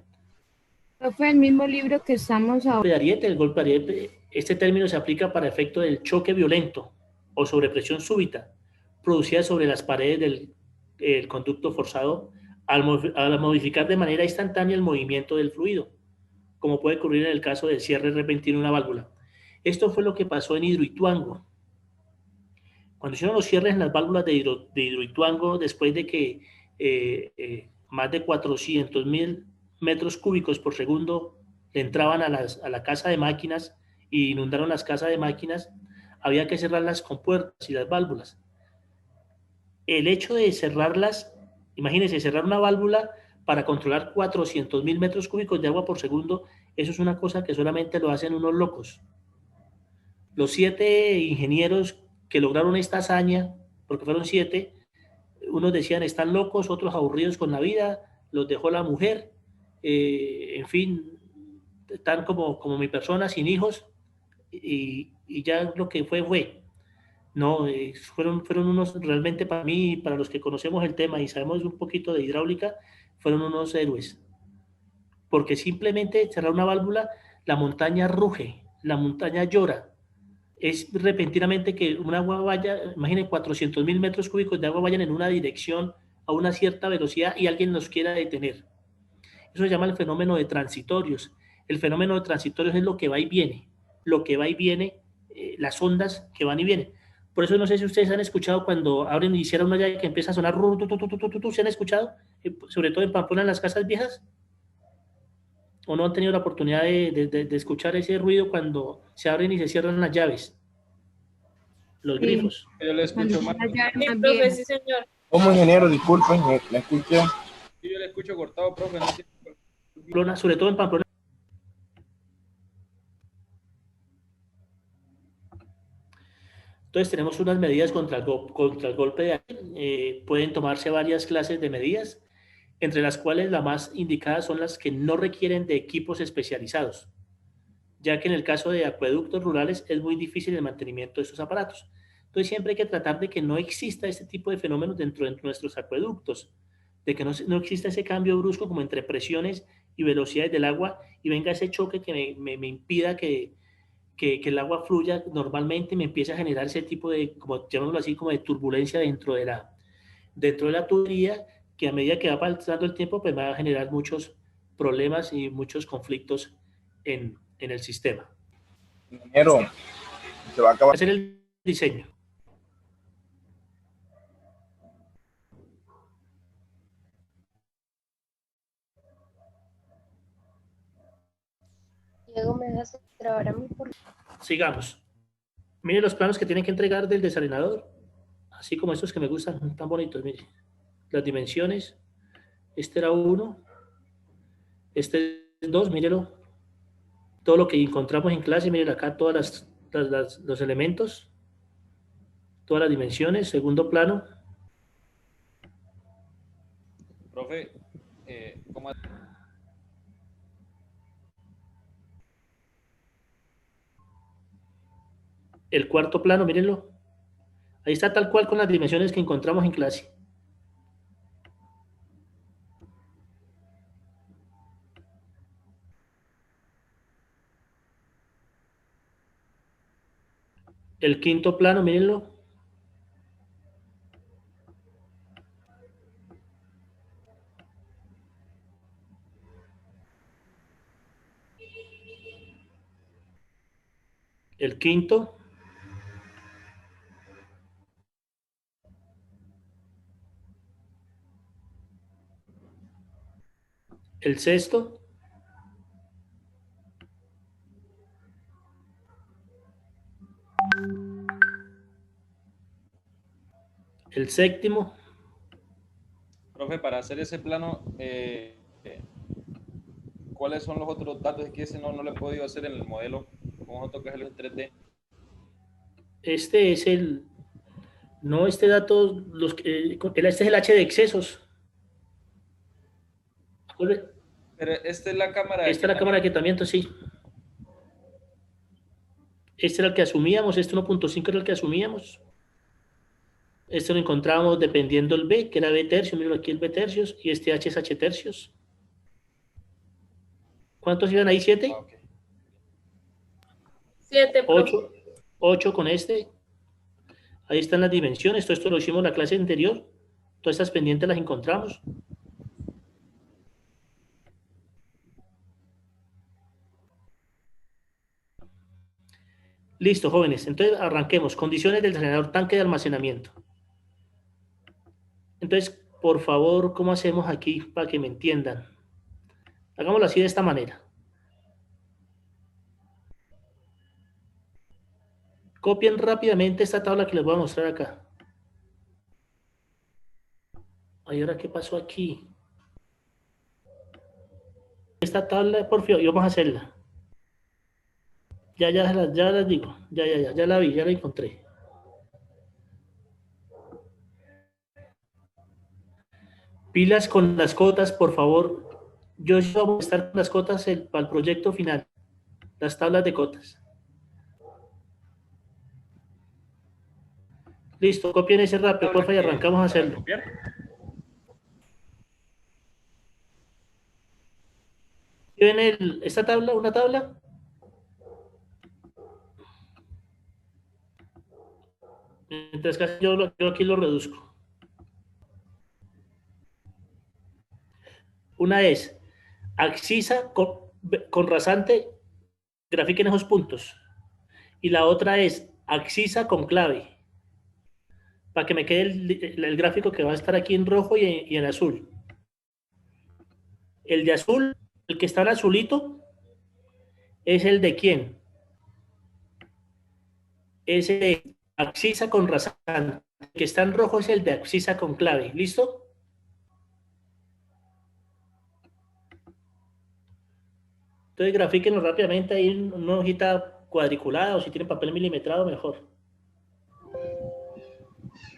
Fue el mismo libro que estamos ahora. de ariete, el golpe de ariete, este término se aplica para efecto del choque violento o sobrepresión súbita producida sobre las paredes del conducto forzado al modificar de manera instantánea el movimiento del fluido, como puede ocurrir en el caso del cierre repentino de una válvula. Esto fue lo que pasó en Hidroituango. Cuando hicieron los cierres en las válvulas de Hidroituango, después de que más de 400.000 metros cúbicos por segundo le entraban a la casa de máquinas y inundaron las casas de máquinas, había que cerrar las compuertas y las válvulas. El hecho de cerrarlas, imagínense, cerrar una válvula para controlar 400.000 metros cúbicos de agua por segundo, eso es una cosa que solamente lo hacen unos locos. Los 7 ingenieros que lograron esta hazaña, porque fueron 7, unos decían están locos, otros aburridos con la vida, los dejó la mujer, en fin, están como mi persona, sin hijos, y ya lo que fue. No, fueron unos, realmente para mí, para los que conocemos el tema y sabemos un poquito de hidráulica, fueron unos héroes. Porque simplemente cerrar una válvula, la montaña ruge, la montaña llora. Es repentinamente que un agua vaya, imaginen 400.000 metros cúbicos de agua vayan en una dirección a una cierta velocidad y alguien nos quiera detener. Eso se llama el fenómeno de transitorios. El fenómeno de transitorios es lo que va y viene, las ondas que van y vienen. Por eso no sé si ustedes han escuchado cuando abren y cierran una llave que empieza a sonar, ¿se han escuchado? Sobre todo en Pamplona, en las casas viejas. ¿O no han tenido la oportunidad de escuchar ese ruido cuando se abren y se cierran las llaves? Los Sí. grifos. Yo le escucho más. Sí, profe, sí, señor. Como ingeniero, disculpen, me escucho. Yo le escucho cortado, profe. No sé. Pamplona, sobre todo en Pamplona. Entonces tenemos unas medidas contra el golpe de aire. Pueden tomarse varias clases de medidas, entre las cuales las más indicadas son las que no requieren de equipos especializados, ya que en el caso de acueductos rurales es muy difícil el mantenimiento de estos aparatos. Entonces siempre hay que tratar de que no exista este tipo de fenómenos dentro de nuestros acueductos, de que no exista ese cambio brusco como entre presiones y velocidades del agua y venga ese choque que me impida que el agua fluya normalmente y me empiece a generar ese tipo de, como llamémoslo así, como de turbulencia dentro de la tubería, que a medida que va pasando el tiempo, pues va a generar muchos problemas y muchos conflictos en el sistema. Ingeniero, se va a acabar. Hacer el diseño. Diego, ¿me dejas grabar a mí? Sigamos. Miren los planos que tienen que entregar del desalinador, así como estos que me gustan, tan bonitos, miren. Las dimensiones. Este era 1, este es 2, mírenlo. Todo lo que encontramos en clase, miren acá todos los elementos, todas las dimensiones, segundo plano. Profe, ¿cómo? El cuarto plano, mírenlo. Ahí está tal cual con las dimensiones que encontramos en clase. El quinto plano, mírenlo. El quinto. El sexto. El séptimo. Profe, para hacer ese plano, ¿cuáles son los otros datos? Es que ese no lo he podido hacer en el modelo. ¿Cómo nosotros que hacerlo en 3D? Este es el... No, este dato, este es el H de excesos. Pero esta es la cámara. Esta es la cámara de aquietamiento, sí. Este era el que asumíamos, este 1.5 era el que asumíamos. Este lo encontrábamos dependiendo el B, que era B tercios, míralo aquí el B tercios, y este H es H tercios. ¿Cuántos iban ahí? ¿7? Ok. 7, profe. 8. 8 con este. Ahí están las dimensiones. Todo esto lo hicimos en la clase anterior. Todas estas pendientes las encontramos. Listo, jóvenes. Entonces, arranquemos. Condiciones del generador tanque de almacenamiento. Entonces, por favor, ¿cómo hacemos aquí para que me entiendan? Hagámoslo así de esta manera. Copien rápidamente esta tabla que les voy a mostrar acá. Ay, ¿ahora qué pasó aquí? Esta tabla, por favor, y vamos a hacerla. Ya las digo. Ya la vi, ya la encontré. Pilas con las cotas, por favor. Yo voy a estar con las cotas para el proyecto final. Las tablas de cotas. Listo, copien ese rápido, porfa, y arrancamos a hacerlo. ¿Copiar? ¿Ven esta tabla? ¿Una tabla? Mientras que yo aquí lo reduzco. Una es abscisa con rasante, grafiquen esos puntos. Y la otra es abscisa con clave, para que me quede el gráfico que va a estar aquí en rojo y en azul. El de azul, el que está en azulito, es el de quién. Es el de abscisa con rasante. El que está en rojo es el de abscisa con clave. ¿Listo? Entonces grafíquenlo rápidamente ahí en una hojita cuadriculada o si tienen papel milimetrado, mejor.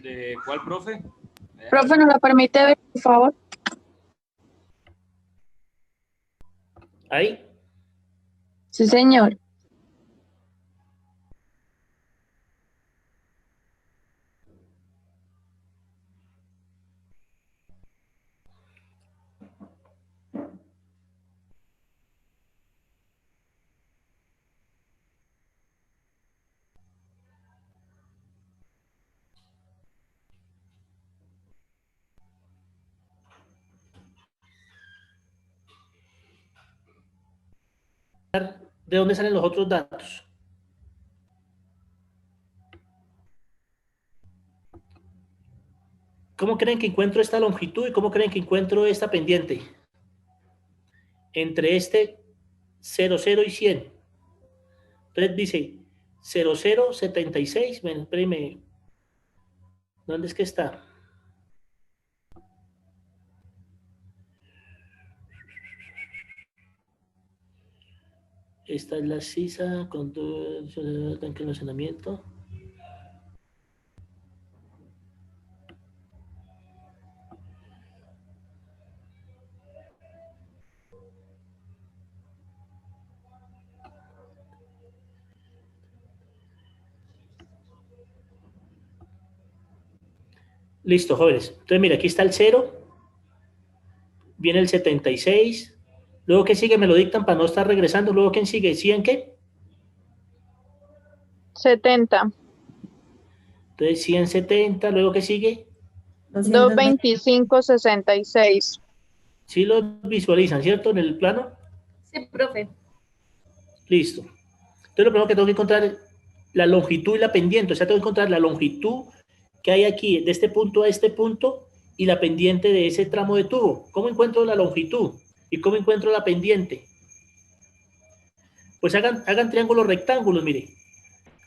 ¿De cuál, profe? Profe, ¿nos lo permite ver, por favor? Ahí. Sí, señor. ¿De dónde salen los otros datos? ¿Cómo creen que encuentro esta longitud y cómo creen que encuentro esta pendiente? Entre este 0, 0 y 100. Entonces dice 0, 0, 76. Espérenme. ¿Dónde es que está? Esta es la sisa con todo el tanque de almacenamiento. Listo, jóvenes. Entonces, mira, aquí está el 0. Viene el 76. Luego, ¿qué sigue? Me lo dictan para no estar regresando. Luego, ¿quién sigue? ¿100 qué? 70. Entonces, 170. Luego, ¿qué sigue? 225, 66. Sí lo visualizan, ¿cierto? En el plano. Sí, profe. Listo. Entonces, lo primero que tengo que encontrar es la longitud y la pendiente. O sea, tengo que encontrar la longitud que hay aquí, de este punto a este punto, y la pendiente de ese tramo de tubo. ¿Cómo encuentro la longitud? ¿Y cómo encuentro la pendiente? Pues hagan triángulos rectángulos, mire.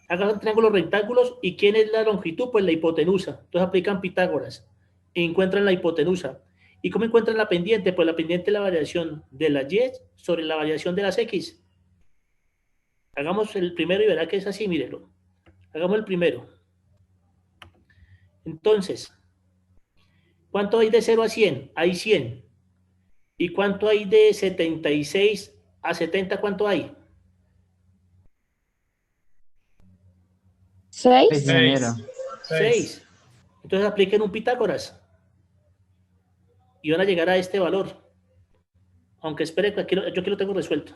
Hagan triángulos rectángulos, ¿y quién es la longitud? Pues la hipotenusa. Entonces aplican Pitágoras y encuentran la hipotenusa. ¿Y cómo encuentran la pendiente? Pues la pendiente es la variación de las y sobre la variación de las x. Hagamos el primero y verá que es así, mírelo. Hagamos el primero. Entonces, ¿cuánto hay de 0 a 100? Hay 100. ¿Y cuánto hay de 76 a 70? ¿Cuánto hay? 6. 6. Entonces apliquen un Pitágoras y van a llegar a este valor. Aunque espere, que yo aquí lo tengo resuelto.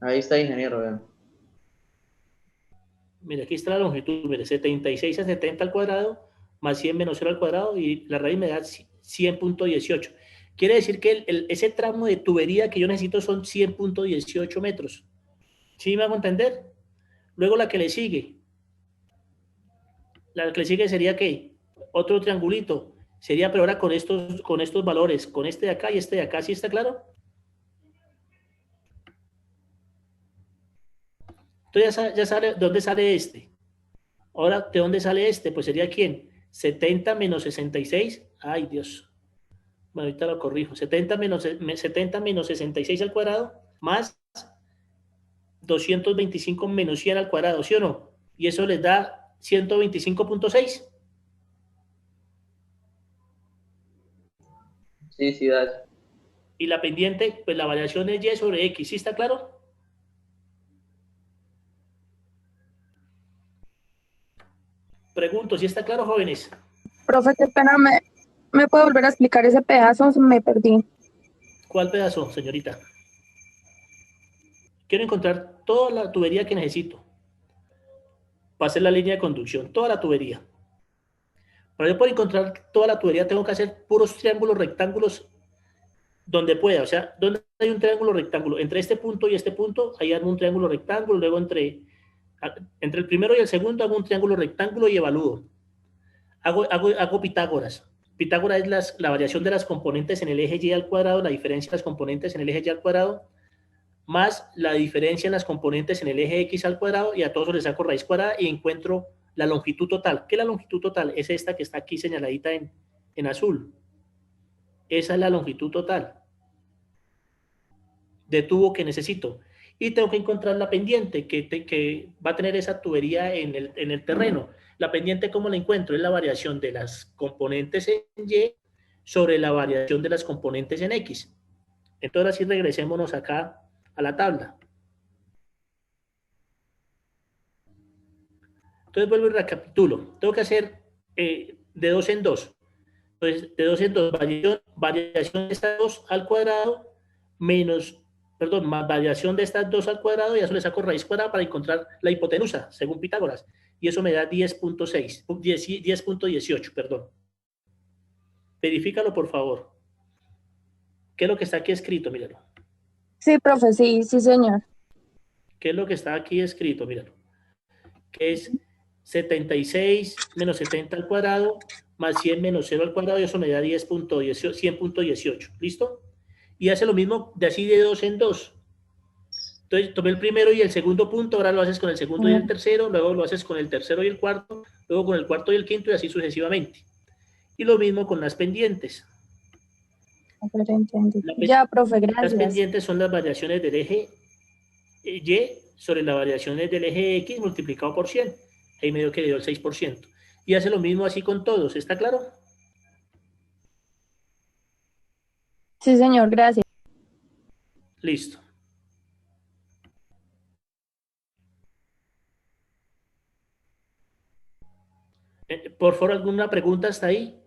Ahí está, ingeniero. Vean. Mire, aquí está la longitud, mire, 76 a 70 al cuadrado, más 100 menos 0 al cuadrado, y la raíz me da 100.18. Quiere decir que ese tramo de tubería que yo necesito son 100.18 metros. ¿Sí me hago entender? Luego la que le sigue. La que le sigue sería, ¿qué? Otro triangulito. Sería, pero ahora con estos valores, con este de acá y este de acá, ¿sí está claro? Entonces ya sale, ¿de dónde sale este? Ahora, ¿de dónde sale este? Pues sería ¿quién? 70 menos 66. Ay, Dios. Bueno, ahorita lo corrijo. 70 menos 66 al cuadrado más 225 menos 100 al cuadrado, ¿sí o no? Y eso les da 125.6. Sí, sí, da. Y la pendiente, pues la variación es y sobre x, ¿sí está claro? Pregunto, ¿sí está claro, jóvenes? Profe, qué pena, ¿me puede volver a explicar ese pedazo? Me perdí. ¿Cuál pedazo, señorita? Quiero encontrar toda la tubería que necesito para hacer la línea de conducción, toda la tubería. Para yo poder encontrar toda la tubería tengo que hacer puros triángulos rectángulos donde pueda, o sea, donde hay un triángulo rectángulo, entre este punto y este punto, ahí hago un triángulo rectángulo, luego entre el primero y el segundo hago un triángulo rectángulo y evalúo. Hago Pitágoras. Pitágoras es la variación de las componentes en el eje y al cuadrado, la diferencia de las componentes en el eje y al cuadrado, más la diferencia en las componentes en el eje x al cuadrado, y a todos les saco raíz cuadrada y encuentro la longitud total. ¿Qué es la longitud total? Es esta que está aquí señaladita en azul. Esa es la longitud total de tubo que necesito. Y tengo que encontrar la pendiente que va a tener esa tubería en el terreno. La pendiente, ¿cómo la encuentro? Es la variación de las componentes en Y sobre la variación de las componentes en X. Entonces, así regresémonos acá a la tabla. Entonces, vuelvo y recapitulo. Tengo que hacer de 2 en 2. Entonces, de 2 en 2, variación de estas 2 al cuadrado menos, perdón, más variación de estas 2 al cuadrado, y a eso le saco raíz cuadrada para encontrar la hipotenusa, según Pitágoras. Y eso me da 10.6, 10.18, perdón. Verifícalo, por favor. ¿Qué es lo que está aquí escrito? Míralo. Sí, profe, sí, sí, señor. ¿Qué es lo que está aquí escrito? Míralo. Que es 76 menos 70 al cuadrado más 100 menos 0 al cuadrado, y eso me da 100.18. ¿Listo? Y hace lo mismo de así de 2 en 2. Entonces, tomé el primero y el segundo punto, ahora lo haces con el segundo y el tercero, luego lo haces con el tercero y el cuarto, luego con el cuarto y el quinto, y así sucesivamente. Y lo mismo con las pendientes. Ya, profe, Las gracias. pendientes son las variaciones del eje Y sobre las variaciones del eje X multiplicado por 100. Ahí me dio que dio el 6%. Y hace lo mismo así con todos, ¿está claro? Sí, señor, gracias. Listo. Por favor, ¿alguna pregunta hasta ahí?